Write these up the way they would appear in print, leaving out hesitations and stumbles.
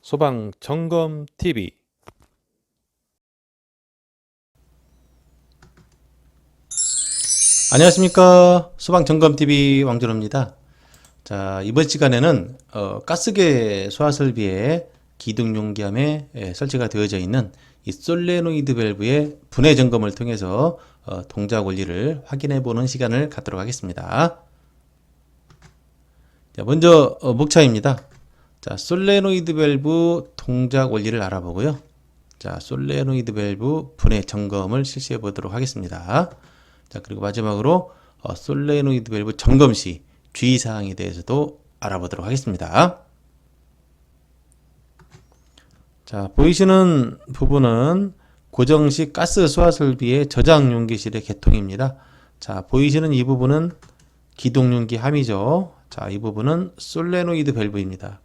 소방 점검 TV. 안녕하십니까. 소방점검TV 왕준호입니다. 자, 이번 시간에는 가스계 소화설비에 기둥용기함에 설치가 되어져 있는 이 솔레노이드 밸브의 분해 점검을 통해서 동작 원리를 확인해 보는 시간을 갖도록 하겠습니다. 자, 먼저 목차입니다. 자, 솔레노이드 밸브 동작 원리를 알아보고요. 자, 솔레노이드 밸브 분해 점검을 실시해 보도록 하겠습니다. 자, 그리고 마지막으로 솔레노이드 밸브 점검 시 주의사항에 대해서도 알아보도록 하겠습니다. 자, 보이시는 부분은 고정식 가스 소화 설비의 저장 용기실의 개통입니다. 자, 보이시는 이 부분은 기동 용기 함이죠. 자, 이 부분은 솔레노이드 밸브입니다.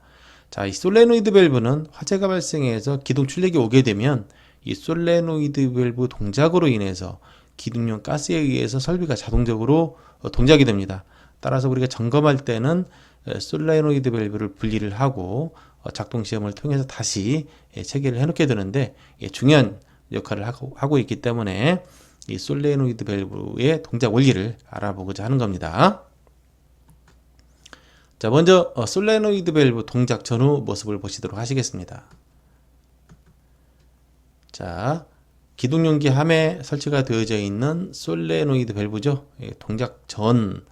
자, 이 솔레노이드 밸브는 화재가 발생해서 기동 출력이 오게 되면 이 솔레노이드 밸브 동작으로 인해서 기둥용 가스에 의해서 설비가 자동적으로 동작이 됩니다. 따라서 우리가 점검할 때는 솔레노이드 밸브를 분리를 하고 작동 시험을 통해서 다시 체계를 해놓게 되는데 중요한 역할을 하고 있기 때문에 이 솔레노이드 밸브의 동작 원리를 알아보고자 하는 겁니다. 자, 먼저 솔레노이드 밸브 동작 전후 모습을 보시도록 하시겠습니다. 자, 기둥용기 함에 설치가 되어져 있는 솔레노이드 밸브죠. 동작 전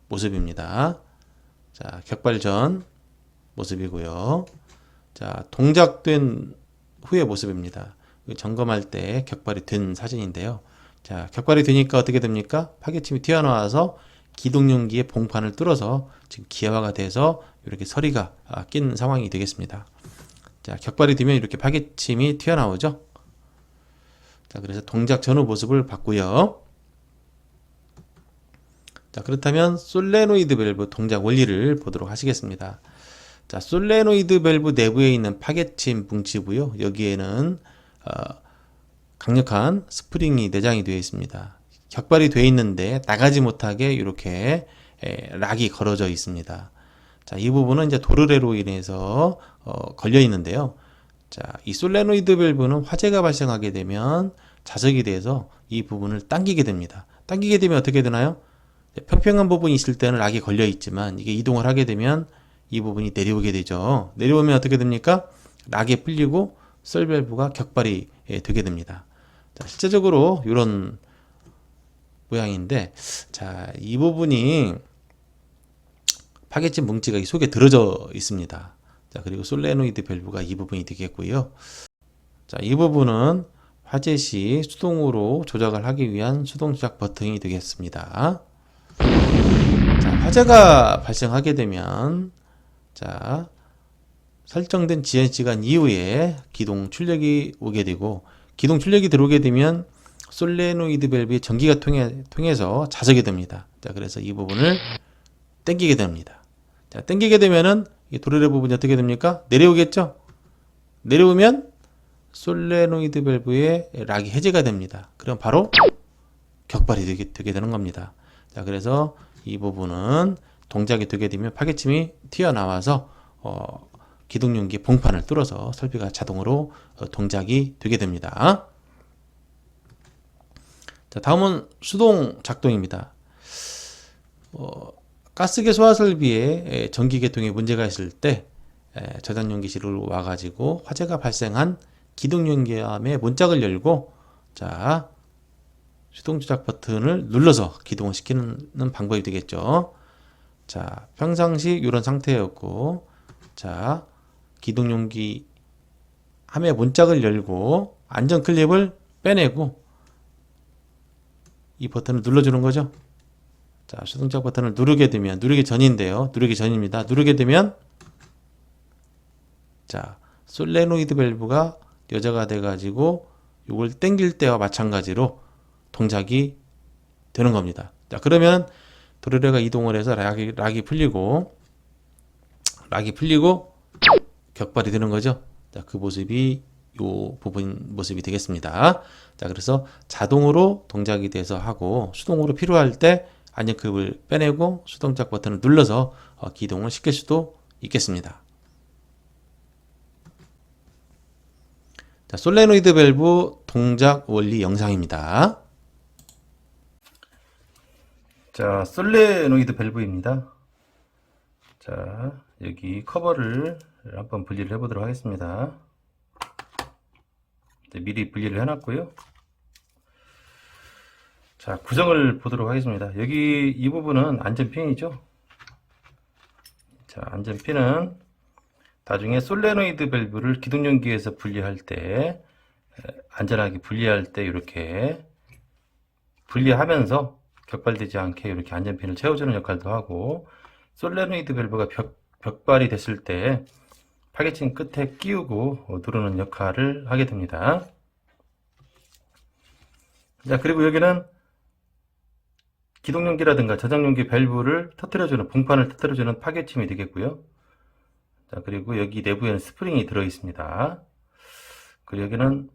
모습입니다. 자, 격발 전 모습이고요. 자, 동작된 후의 모습입니다. 점검할 때 격발이 된 사진인데요. 자, 격발이 되니까 어떻게 됩니까? 파괴침이 튀어나와서 기둥용기의 봉판을 뚫어서 지금 기화가 돼서 이렇게 서리가 낀 상황이 되겠습니다. 자, 격발이 되면 이렇게 파괴침이 튀어나오죠. 자, 그래서 동작 전후 모습을 봤고요. 자, 그렇다면 솔레노이드 밸브 동작 원리를 보도록 하시겠습니다. 자, 솔레노이드 밸브 내부에 있는 파괴침 뭉치고요. 여기에는 강력한 스프링이 내장이 되어 있습니다. 격발이 되어 있는데 나가지 못하게 이렇게 락이 걸어져 있습니다. 자, 이 부분은 이제 도르래로 인해서 걸려 있는데요. 자, 이 솔레노이드 밸브는 화재가 발생하게 되면 자석이 돼서 이 부분을 당기게 됩니다. 당기게 되면 어떻게 되나요? 평평한 부분이 있을 때는 락이 걸려 있지만 이게 이동을 하게 되면 이 부분이 내려오게 되죠. 내려오면 어떻게 됩니까? 락이 풀리고 솔 밸브가 격발이 되게 됩니다. 자, 실제적으로 이런 모양인데, 자, 이 부분이 파괴침 뭉치가 이 속에 들어져 있습니다. 자, 그리고 솔레노이드 밸브가 이 부분이 되겠고요. 자, 이 부분은 화재 시 수동으로 조작을 하기 위한 수동 조작 버튼이 되겠습니다. 자, 화재가 발생하게 되면 자, 설정된 지연 시간 이후에 기동 출력이 오게 되고 기동 출력이 들어오게 되면 솔레노이드 밸브의 전기가 통해서 자석이 됩니다. 자, 그래서 이 부분을 당기게 됩니다. 자, 당기게 되면은 이 도르래 부분이 어떻게 됩니까? 내려오겠죠? 내려오면 솔레노이드 밸브의 락이 해제가 됩니다. 그럼 바로 격발이 되게 되는 겁니다. 자, 그래서 이 부분은 동작이 되게 되면 파괴침이 튀어나와서 기둥용기 봉판을 뚫어서 설비가 자동으로 동작이 되게 됩니다. 자, 다음은 수동 작동입니다. 가스계 소화 설비에 전기 계통에 문제가 있을 때 저장 용기실로 와가지고 화재가 발생한 기둥용기함의 문짝을 열고 자, 수동 조작 버튼을 눌러서 기동을 시키는 방법이 되겠죠. 자, 평상시 이런 상태였고, 자, 기둥용기 함의 문짝을 열고 안전 클립을 빼내고 이 버튼을 눌러주는 거죠. 자, 수동 조작 버튼을 누르게 되면 누르기 전인데요. 누르기 전입니다. 누르게 되면 자, 솔레노이드 밸브가 여자가 돼가지고 이걸 당길 때와 마찬가지로 동작이 되는 겁니다. 자, 그러면 도르래가 이동을 해서 락이 풀리고 격발이 되는 거죠. 자, 그 모습이 요 부분 모습이 되겠습니다. 자, 그래서 자동으로 동작이 돼서 하고 수동으로 필요할 때 안전클립을 빼내고 수동작 버튼을 눌러서 기동을 시킬 수도 있겠습니다. 자, 솔레노이드 밸브 동작 원리 영상입니다. 자, 솔레노이드 밸브입니다. 자, 여기 커버를 한번 분리를 해보도록 하겠습니다. 미리 분리를 해놨고요. 자, 구성을 보도록 하겠습니다. 여기 이 부분은 안전핀이죠. 자, 안전핀은 나중에 솔레노이드 밸브를 기동용기에서 분리할 때, 안전하게 분리할 때 이렇게 분리하면서 격발되지 않게 이렇게 안전핀을 채워주는 역할도 하고, 솔레노이드 밸브가 벽발이 됐을 때 파게칭 끝에 끼우고 누르는 역할을 하게 됩니다. 자, 그리고 여기는 기동용기라든가 저장용기 밸브를 터뜨려주는, 봉판을 터뜨려주는 파게침이 되겠고요. 자, 그리고 여기 내부에는 스프링이 들어 있습니다. 그리고 여기는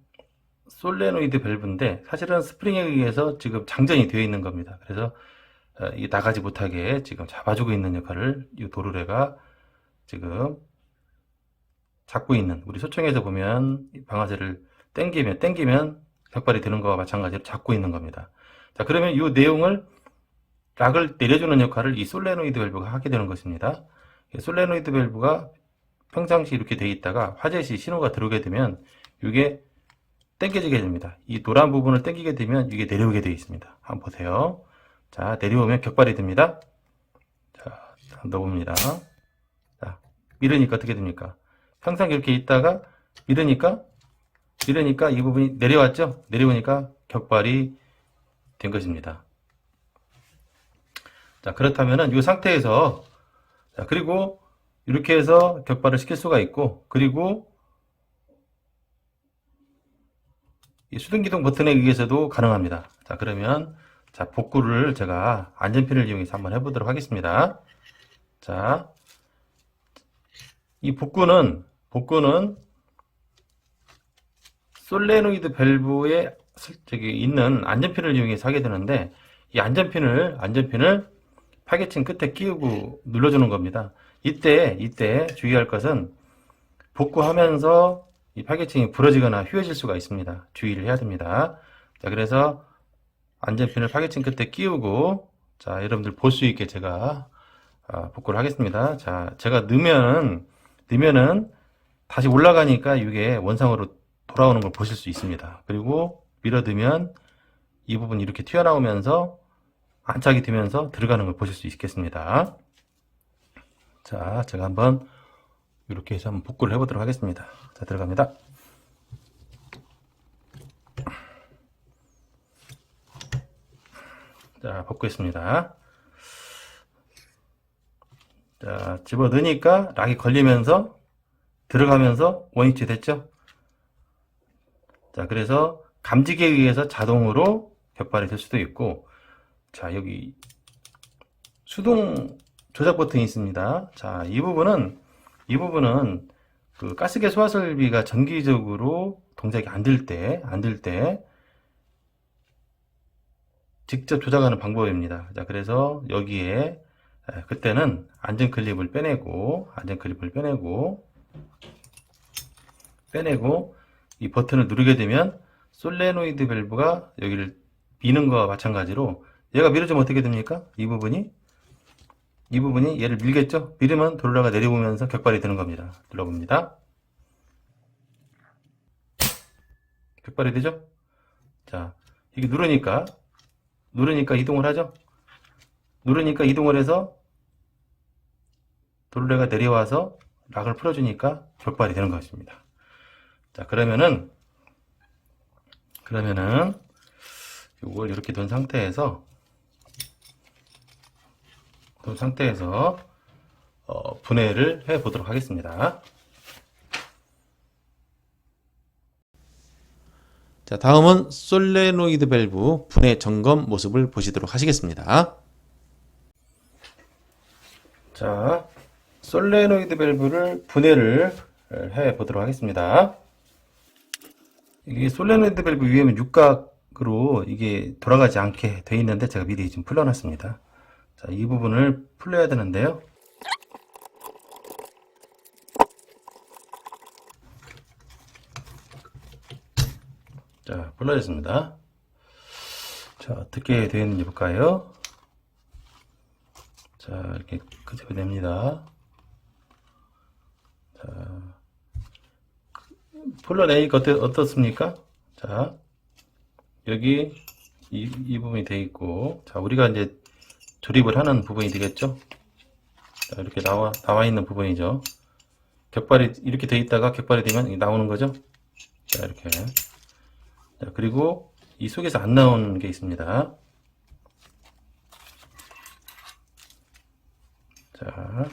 솔레노이드 밸브인데 사실은 스프링에 의해서 지금 장전이 되어 있는 겁니다. 그래서 이게 나가지 못하게 지금 잡아주고 있는 역할을 이 도르래가 지금 잡고 있는, 우리 소총에서 보면 방아쇠를 당기면 격발이 되는 거와 마찬가지로 잡고 있는 겁니다. 자, 그러면 이 내용을 락을 내려주는 역할을 이 솔레노이드 밸브가 하게 되는 것입니다. 솔레노이드 밸브가 평상시 이렇게 되어 있다가 화재시 신호가 들어오게 되면 이게 당겨지게 됩니다. 이 노란 부분을 당기게 되면 이게 내려오게 되어 있습니다. 한번 보세요. 자, 내려오면 격발이 됩니다. 자, 넣어봅니다. 자, 밀으니까 어떻게 됩니까? 항상 이렇게 있다가 밀으니까 이 부분이 내려왔죠? 내려오니까 격발이 된 것입니다. 자, 그렇다면은 이 상태에서, 자, 그리고 이렇게 해서 격발을 시킬 수가 있고, 그리고 이 수동기동 버튼에 의해서도 가능합니다. 자, 그러면 자, 복구를 제가 안전핀을 이용해서 한번 해보도록 하겠습니다. 자, 이 복구는 솔레노이드 밸브에 있는 안전핀을 이용해서 하게 되는데, 이 안전핀을 파게칭 끝에 끼우고 눌러주는 겁니다. 이때 주의할 것은 복구하면서 이 파게칭이 부러지거나 휘어질 수가 있습니다. 주의를 해야 됩니다. 자, 그래서 안전핀을 파게칭 끝에 끼우고, 자, 여러분들 볼 수 있게 제가 복구를 하겠습니다. 자, 제가 넣으면은 다시 올라가니까 이게 원상으로 돌아오는 걸 보실 수 있습니다. 그리고 밀어두면 이 부분이 이렇게 튀어나오면서 안착이 되면서 들어가는 걸 보실 수 있겠습니다. 자, 제가 한번 이렇게 해서 한번 복구를 해보도록 하겠습니다. 자, 들어갑니다. 자, 복구했습니다. 자, 집어 넣으니까 락이 걸리면서 들어가면서 원위치 됐죠? 자, 그래서 감지기에 의해서 자동으로 격발이 될 수도 있고, 자, 여기 수동 조작 버튼이 있습니다. 자, 이 부분은 그 가스계 소화 설비가 정기적으로 동작이 안 될 때 직접 조작하는 방법입니다. 자, 그래서 여기에 그때는 안전 클립을 빼내고 이 버튼을 누르게 되면 솔레노이드 밸브가 여기를 미는 거와 마찬가지로 얘가 밀어주면 어떻게 됩니까? 이 부분이 얘를 밀겠죠? 밀으면 도르래가 내려오면서 격발이 되는 겁니다. 눌러봅니다. 격발이 되죠? 자, 이게 누르니까 이동을 하죠? 누르니까 이동을 해서 도르래가 내려와서 락을 풀어주니까 격발이 되는 것입니다. 자, 그러면은 이걸 이렇게 둔 상태에서 분해를 해 보도록 하겠습니다. 자, 다음은 솔레노이드 밸브 분해 점검 모습을 보시도록 하시겠습니다. 자, 솔레노이드 밸브를 분해를 해 보도록 하겠습니다. 이게 솔레노이드 밸브 위에는 육각으로 이게 돌아가지 않게 되어 있는데 제가 미리 좀 풀어놨습니다. 자, 이 부분을 풀려야 되는데요. 자, 불러졌습니다. 자, 어떻게 되어 있는지 볼까요? 자, 이렇게 그대로 됩니다. 자, 풀러내니까 어떻습니까? 자, 여기 이 부분이 되어 있고, 자, 우리가 이제 조립을 하는 부분이 되겠죠? 자, 이렇게 나와 있는 부분이죠. 격발이 이렇게 되어 있다가 격발이 되면 나오는 거죠. 자, 이렇게. 자, 그리고 이 속에서 안 나오는 게 있습니다. 자,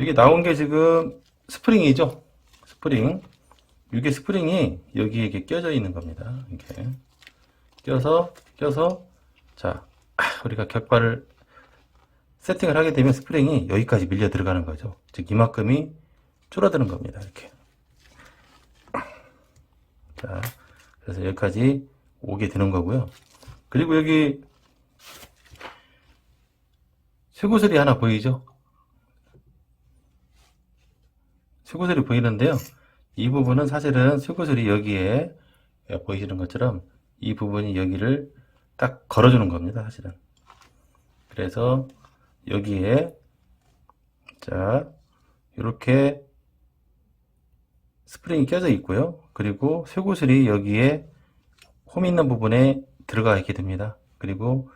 이게 나온 게 지금 스프링이죠. 스프링. 이게 스프링이 여기에 이렇게 껴져 있는 겁니다. 이렇게 껴서 자, 우리가 격발을 세팅을 하게 되면 스프링이 여기까지 밀려 들어가는 거죠. 즉 이만큼이 줄어드는 겁니다. 이렇게. 자, 그래서 여기까지 오게 되는 거고요. 그리고 여기 쇠구슬이 하나 보이죠? 쇠구슬이 보이는데요. 이 부분은 사실은 쇠구슬이 여기에 보이시는 것처럼 이 부분이 여기를 딱 걸어주는 겁니다. 사실은. 그래서 여기에 자, 이렇게 스프링이 껴져 있고요. 그리고 쇠구슬이 여기에 홈 있는 부분에 들어가 있게 됩니다. 그리고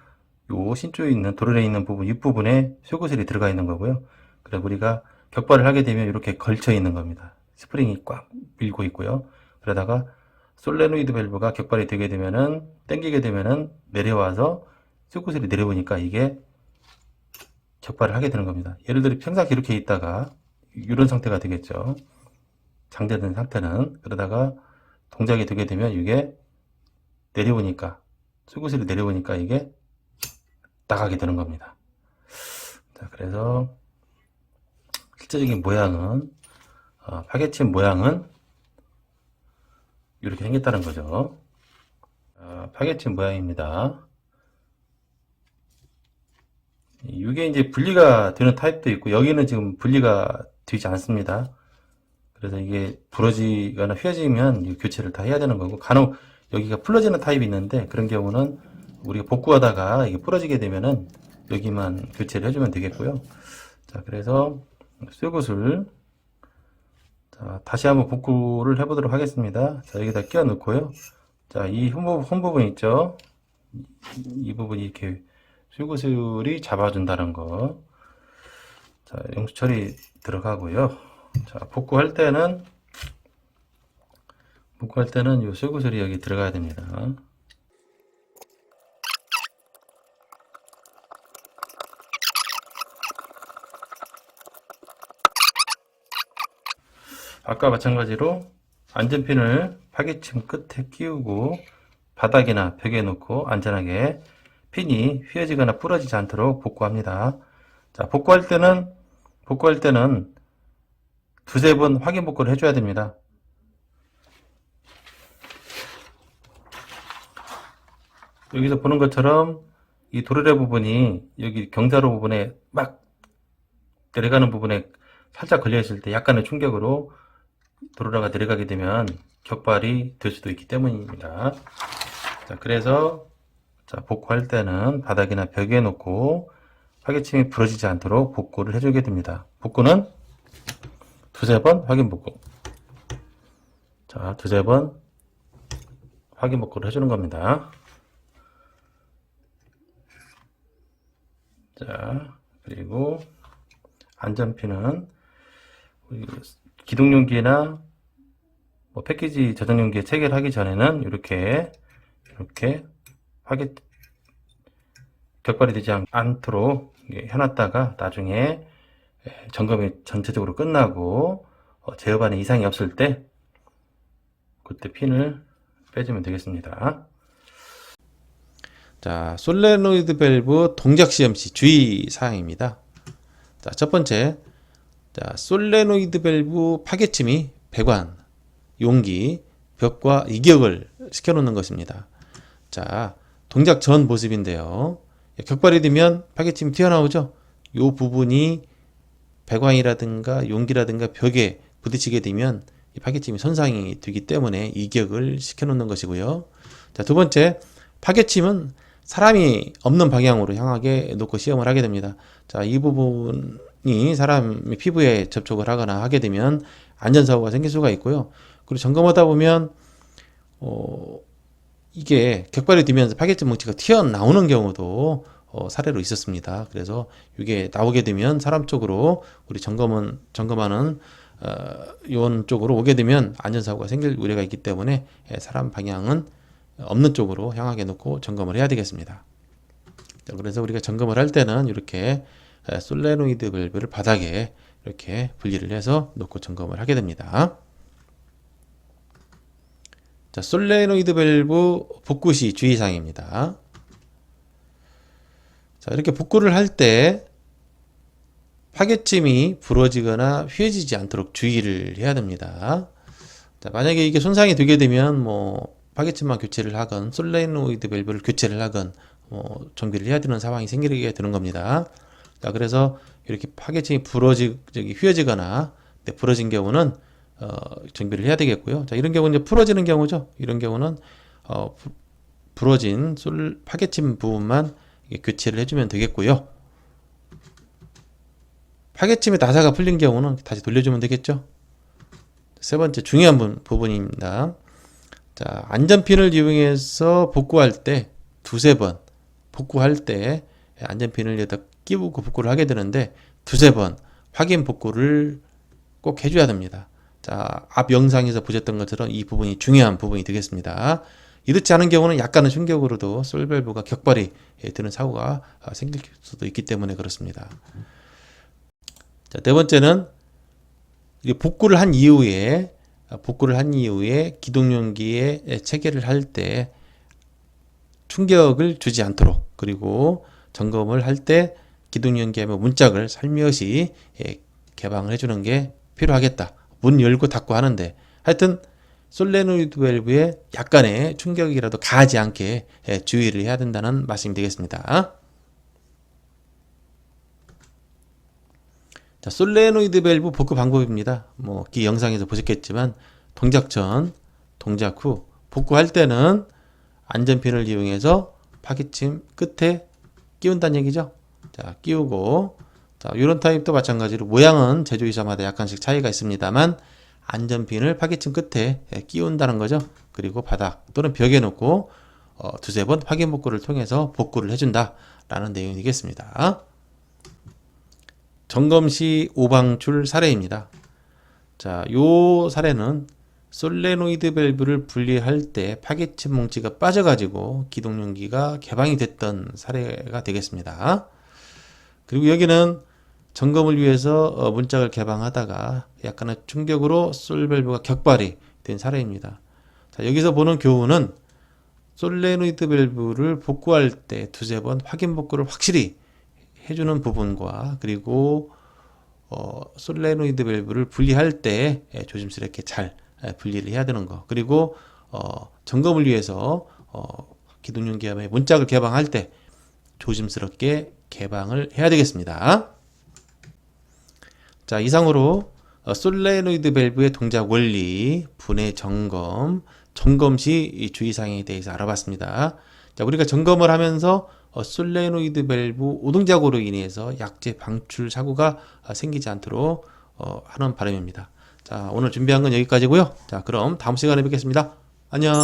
요 신조에 있는 도르래 있는 부분 윗부분에 쇠구슬이 들어가 있는 거고요. 그래서 우리가 격발을 하게 되면 이렇게 걸쳐 있는 겁니다. 스프링이 꽉 밀고 있고요. 그러다가 솔레노이드 밸브가 격발이 되게 되면은 당기게 되면은 내려와서 쇠구슬이 내려오니까 이게 격발을 하게 되는 겁니다. 예를 들어 평상시 이렇게 있다가 이런 상태가 되겠죠. 장대된 상태는. 그러다가 동작이 되게 되면 이게 내려오니까 쇠구슬이 내려오니까 이게 나가게 되는 겁니다. 자, 그래서 실제적인 모양은 파개침 모양은 이렇게 생겼다는 거죠. 파개침 모양입니다. 이게 이제 분리가 되는 타입도 있고 여기는 지금 분리가 되지 않습니다. 그래서 이게 부러지거나 휘어지면 교체를 다 해야 되는 거고, 간혹 여기가 풀러지는 타입이 있는데 그런 경우는 우리가 복구하다가 이게 부러지게 되면은 여기만 교체를 해주면 되겠고요. 자, 그래서 쇠구슬 자, 다시 한번 복구를 해보도록 하겠습니다. 자, 여기다 끼워 넣고요. 자, 이 홈 부분 있죠? 이 부분이 이렇게 쇠구슬이 잡아준다는 거. 자, 용수 처리 들어가고요. 자, 복구할 때는 이 쇠구슬이 여기 들어가야 됩니다. 아까 마찬가지로 안전핀을 파개침 끝에 끼우고 바닥이나 벽에 놓고 안전하게 핀이 휘어지거나 부러지지 않도록 복구합니다. 자, 복구할 때는 두세 번 확인 복구를 해줘야 됩니다. 여기서 보는 것처럼 이 도르래 부분이 여기 경사로 부분에 막 내려가는 부분에 살짝 걸려 있을 때 약간의 충격으로 도르래가 내려가게 되면 격발이 될 수도 있기 때문입니다. 자, 그래서 자, 복구할 때는 바닥이나 벽에 놓고 파개침이 부러지지 않도록 복구를 해주게 됩니다. 복구는 두세 번 확인 복구. 자, 두세 번 확인 복구를 해주는 겁니다. 자, 그리고 안전핀은 기동용기나 뭐 패키지 저장용기에 체결하기 전에는 이렇게 격발이 되지 않도록 해놨다가 나중에 점검이 전체적으로 끝나고 제어반에 이상이 없을 때 그때 핀을 빼주면 되겠습니다. 자, 솔레노이드 밸브 동작 시험 시 주의 사항입니다. 자, 첫 번째, 자, 솔레노이드 밸브 파개침이 배관, 용기, 벽과 이격을 시켜놓는 것입니다. 자, 동작 전 모습인데요. 격발이 되면 파개침이 튀어나오죠. 이 부분이 배관이라든가 용기라든가 벽에 부딪히게 되면 이 파괴침이 손상이 되기 때문에 이격을 시켜놓는 것이고요. 자, 두 번째, 파괴침은 사람이 없는 방향으로 향하게 놓고 시험을 하게 됩니다. 자, 이 부분이 사람이 피부에 접촉을 하거나 하게 되면 안전사고가 생길 수가 있고요. 그리고 점검하다 보면 이게 격발이 되면서 파괴침 뭉치가 튀어나오는 경우도 사례로 있었습니다. 그래서 이게 나오게 되면 사람 쪽으로 우리 점검하는 요원 쪽으로 오게 되면 안전사고가 생길 우려가 있기 때문에 사람 방향은 없는 쪽으로 향하게 놓고 점검을 해야 되겠습니다. 자, 그래서 우리가 점검을 할 때는 이렇게 솔레노이드 밸브를 바닥에 이렇게 분리를 해서 놓고 점검을 하게 됩니다. 자, 솔레노이드 밸브 복구 시 주의사항입니다. 자, 이렇게 복구를 할 때 파괴침이 부러지거나 휘어지지 않도록 주의를 해야 됩니다. 자, 만약에 이게 손상이 되게 되면 파괴침만 교체를 하건 솔레노이드 밸브를 교체를 하건 정비를 해야 되는 상황이 생기게 되는 겁니다. 자, 그래서 이렇게 파괴침이 휘어지거나 부러진 경우는 정비를 해야 되겠고요. 자, 이런 경우는 이제 부러지는 경우죠. 이런 경우는 부러진 파괴침 부분만 교체를 해주면 되겠고요. 파괴침의 나사가 풀린 경우는 다시 돌려주면 되겠죠. 세 번째 중요한 부분입니다. 자, 안전핀을 이용해서 복구할 때 두세 번 복구할 때 안전핀을 여기다 끼우고 복구를 하게 되는데 두세 번 확인 복구를 꼭 해줘야 됩니다. 자, 앞 영상에서 보셨던 것처럼 이 부분이 중요한 부분이 되겠습니다. 이렇지 않은 경우는 약간의 충격으로도 솔밸브가 격발이 되는 사고가 생길 수도 있기 때문에 그렇습니다. 자, 네 번째는 복구를 한 이후에 기동용기에 체결을 할 때 충격을 주지 않도록, 그리고 점검을 할 때 기동용기에 문짝을 살며시 개방을 해주는 게 필요하겠다. 문 열고 닫고 하는데 하여튼 솔레노이드 밸브에 약간의 충격이라도 가하지 않게 주의를 해야 된다는 말씀이 되겠습니다. 자, 솔레노이드 밸브 복구 방법입니다. 이 영상에서 보셨겠지만 동작 전, 동작 후 복구할 때는 안전핀을 이용해서 파괴침 끝에 끼운다는 얘기죠. 자, 끼우고, 자, 이런 타입도 마찬가지로 모양은 제조회사마다 약간씩 차이가 있습니다만 안전핀을 파괴침 끝에 끼운다는 거죠. 그리고 바닥 또는 벽에 놓고 두세 번 확인 복구를 통해서 복구를 해준다 라는 내용이 되겠습니다. 점검 시 오방출 사례입니다. 자, 요 사례는 솔레노이드 밸브를 분리할 때 파괴침 뭉치가 빠져가지고 기동용기가 개방이 됐던 사례가 되겠습니다. 그리고 여기는 점검을 위해서 문짝을 개방하다가 약간의 충격으로 솔밸브가 격발이 된 사례입니다. 자, 여기서 보는 교훈은 솔레노이드 밸브를 복구할 때 두세 번 확인 복구를 확실히 해주는 부분과, 그리고 솔레노이드 밸브를 분리할 때 조심스럽게 잘 분리를 해야 되는 거, 그리고 점검을 위해서 기동용기압의 문짝을 개방할 때 조심스럽게 개방을 해야 되겠습니다. 자, 이상으로 솔레노이드 밸브의 동작 원리, 분해 점검, 점검 시 주의사항에 대해서 알아봤습니다. 자, 우리가 점검을 하면서 솔레노이드 밸브 오동작으로 인해서 약재 방출 사고가 생기지 않도록 하는 바람입니다. 자, 오늘 준비한 건 여기까지고요. 자, 그럼 다음 시간에 뵙겠습니다. 안녕.